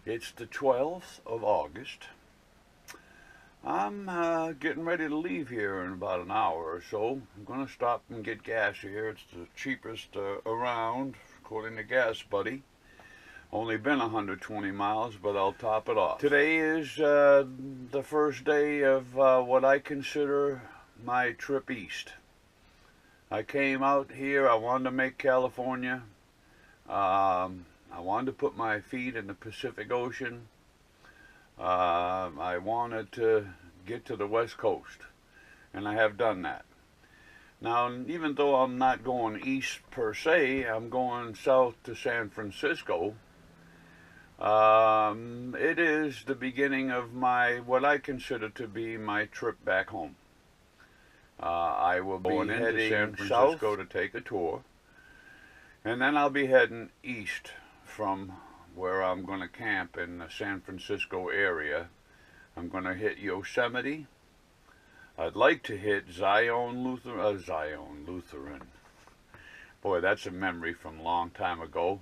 It's the 12th of August. I'm getting ready to leave here in about an hour or so. I'm going to stop and get gas here. It's the cheapest around, according to Gas Buddy. Only been 120 miles, but I'll top it off. Today is the first day of what I consider my trip east. I came out here, I wanted to make California. I wanted to put my feet in the Pacific Ocean. I wanted to get to the West Coast, and I have done that. Now, even though I'm not going east per se, I'm going south to San Francisco. It is the beginning of what I consider to be my trip back home. I will be heading San Francisco to take a tour, and then I'll be heading east from where I'm going to camp in the San Francisco area. I'm going to hit Yosemite. I'd like to hit Zion Lutheran. Boy, that's a memory from a long time ago.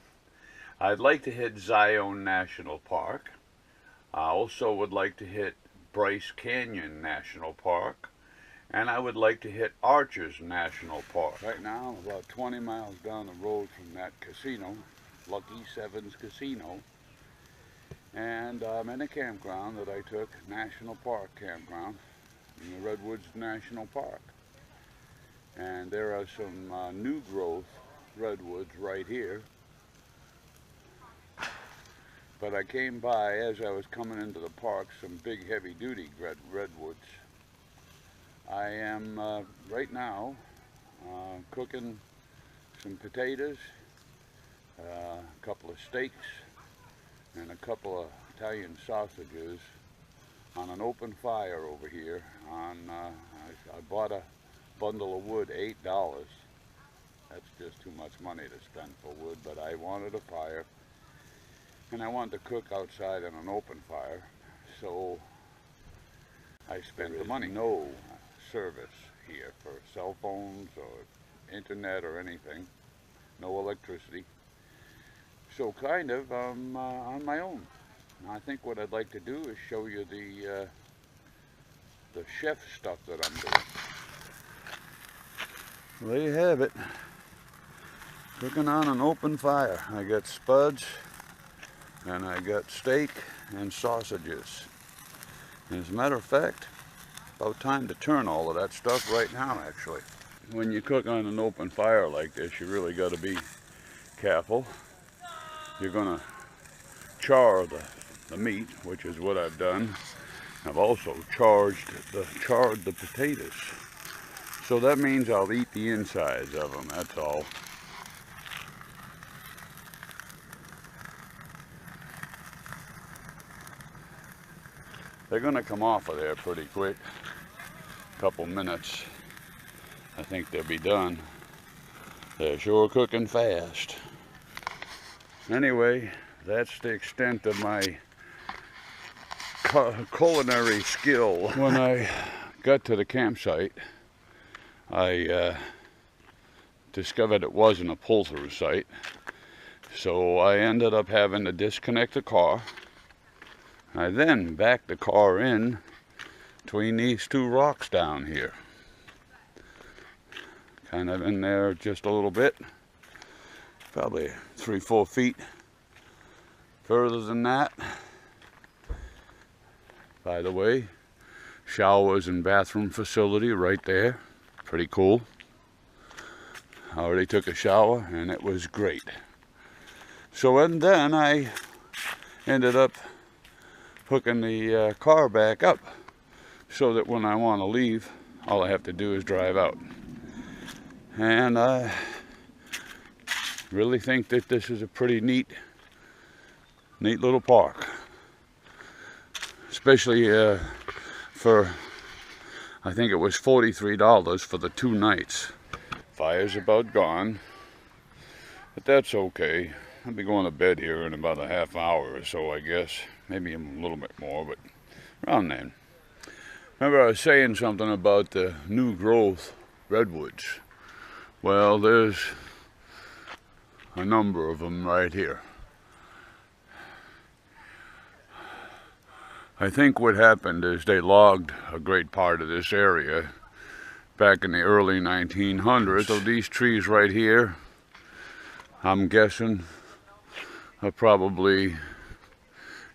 I'd like to hit Zion National Park. I also would like to hit Bryce Canyon National Park. And I would like to hit Arches National Park. Right now, I'm about 20 miles down the road from that casino, Lucky Sevens Casino. And I'm in a campground that I took, National Park Campground, in the Redwoods National Park. And there are some new growth redwoods right here. But I came by, as I was coming into the park, some big heavy duty redwoods. I am right now cooking some potatoes, a couple of steaks, and a couple of Italian sausages on an open fire over here. I bought a bundle of wood, $8. That's just too much money to spend for wood, but I wanted a fire, and I wanted to cook outside on an open fire, so I spent the money. No service here for cell phones or internet or anything, no electricity, so kind of on my own. And I think what I'd like to do is show you the chef stuff that I'm doing. There you have it, cooking on an open fire. I got spuds and I got steak and sausages, and as a matter of fact, about time to turn all of that stuff right now, actually. When you cook on an open fire like this, you really got to be careful. You're going to char the meat, which is what I've done. I've also charred the potatoes. So that means I'll eat the insides of them, that's all. They're going to come off of there pretty quick. Couple minutes, I think they'll be done. They're sure cooking fast. Anyway, that's the extent of my culinary skill. When I got to the campsite, I discovered it wasn't a pull-through site, so I ended up having to disconnect the car. I then backed the car in between these two rocks down here. Kind of in there just a little bit, probably 3-4 feet further than that. By the way, showers and bathroom facility right there, pretty cool. I already took a shower and it was great. So and then I ended up hooking the car back up, so that when I want to leave, all I have to do is drive out. And I really think that this is a pretty neat little park. Especially for, I think it was $43 for the 2 nights. Fire's about gone, but that's okay. I'll be going to bed here in about a half hour or so, I guess. Maybe a little bit more, but around then. Remember I was saying something about the new growth redwoods. Well, there's a number of them right here. I think what happened is they logged a great part of this area back in the early 1900s. So these trees right here, I'm guessing, are probably,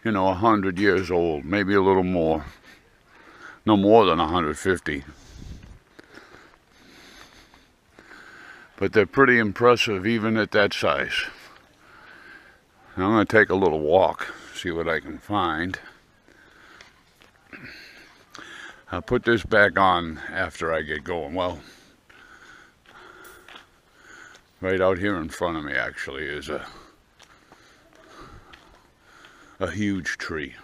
you know, 100 years old, maybe a little more. No more than 150. But they're pretty impressive even at that size. Now I'm going to take a little walk, see what I can find. I'll put this back on after I get going. Well, right out here in front of me actually is a huge tree.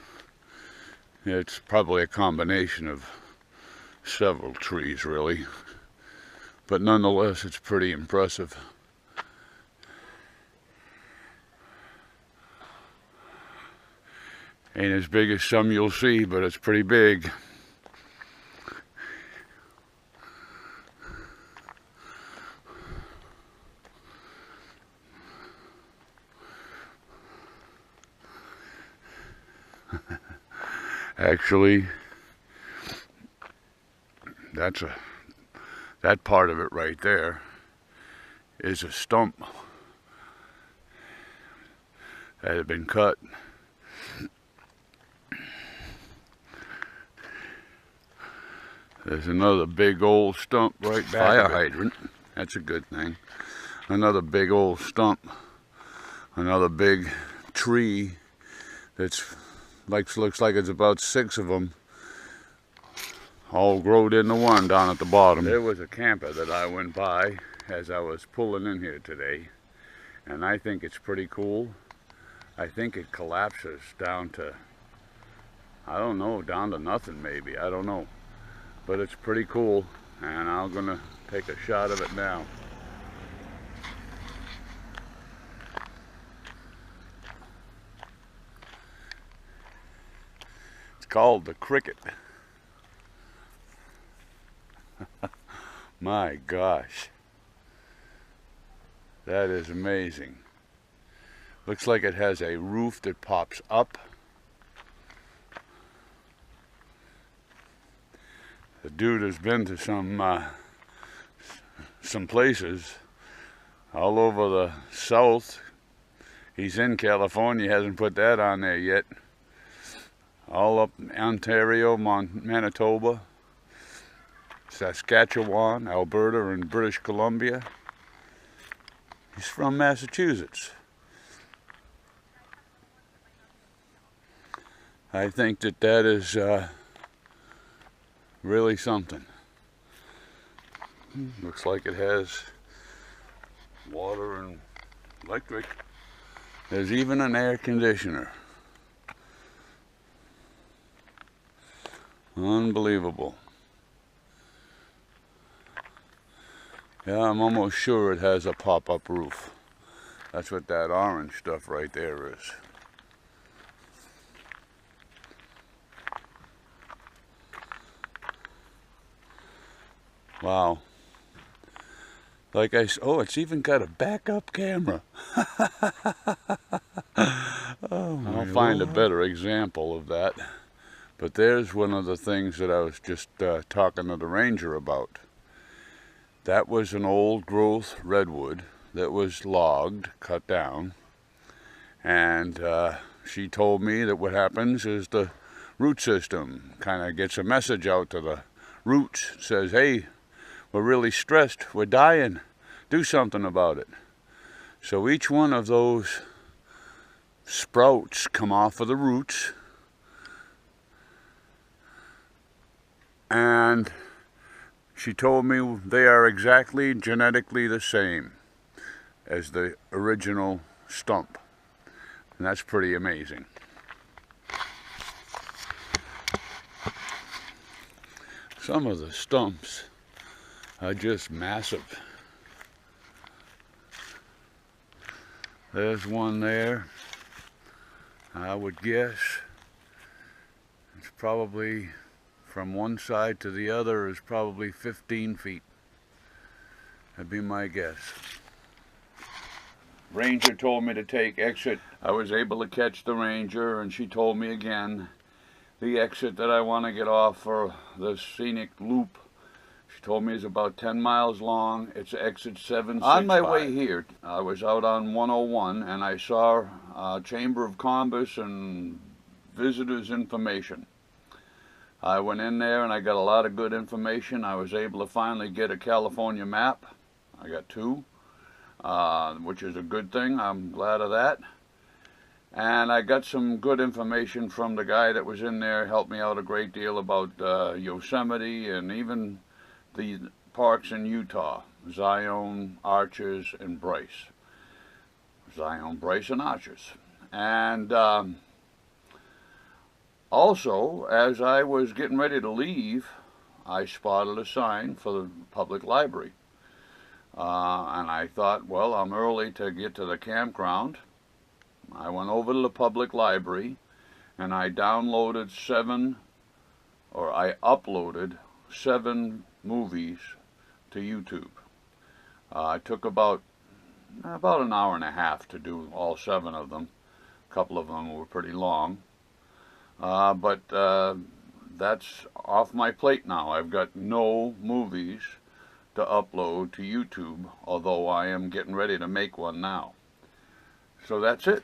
It's probably a combination of several trees really, but nonetheless it's pretty impressive. Ain't as big as some you'll see, but it's pretty big. Actually, that part of it right there is a stump that had been cut. There's another big old stump right back. Fire hydrant. That's a good thing. Another big old stump. Another big tree that's looks like it's about 6 of them all growed into one down at the bottom. There was a camper that I went by as I was pulling in here today, and I think it's pretty cool. I think it collapses down to, I don't know, down to nothing maybe, I don't know. But it's pretty cool, and I'm gonna take a shot of it now. It's called the cricket. My gosh, that is amazing. Looks like it has a roof that pops up. The dude has been to some places all over the south. He's in California, hasn't put that on there yet. All up Ontario, Manitoba, Saskatchewan, Alberta, and British Columbia. He's from Massachusetts. I think that is really something. Looks like it has water and electric. There's even an air conditioner. Unbelievable. Yeah, I'm almost sure it has a pop-up roof. That's what that orange stuff right there is. Wow. Like it's even got a backup camera. I'll find a better example of that. But there's one of the things that I was just talking to the ranger about. That was an old growth redwood that was logged, cut down. And she told me that what happens is the root system kind of gets a message out to the roots. Says, hey, we're really stressed, we're dying, do something about it. So each one of those sprouts come off of the roots, and she told me they are exactly genetically the same as the original stump. And that's pretty amazing. Some of the stumps are just massive. There's one there. I would guess it's probably from one side to the other is probably 15 feet. That'd be my guess. Ranger told me to take exit. I was able to catch the ranger, and she told me again the exit that I want to get off for the scenic loop. She told me it's about 10 miles long. It's exit 765. On my way here, I was out on 101 and I saw Chamber of Commerce and visitors information. I went in there and I got a lot of good information. I was able to finally get a California map. I got 2, which is a good thing. I'm glad of that. And I got some good information from the guy that was in there, helped me out a great deal about Yosemite and even the parks in Utah, Zion, Arches, and Bryce. Zion, Bryce, and Arches. And also, as I was getting ready to leave, I spotted a sign for the public library. And I thought, well, I'm early to get to the campground. I went over to the public library and I uploaded 7 movies to YouTube. It took about an hour and a half to do all 7 of them. A couple of them were pretty long. But that's off my plate now. I've got no movies to upload to YouTube, although I am getting ready to make one now. So that's it.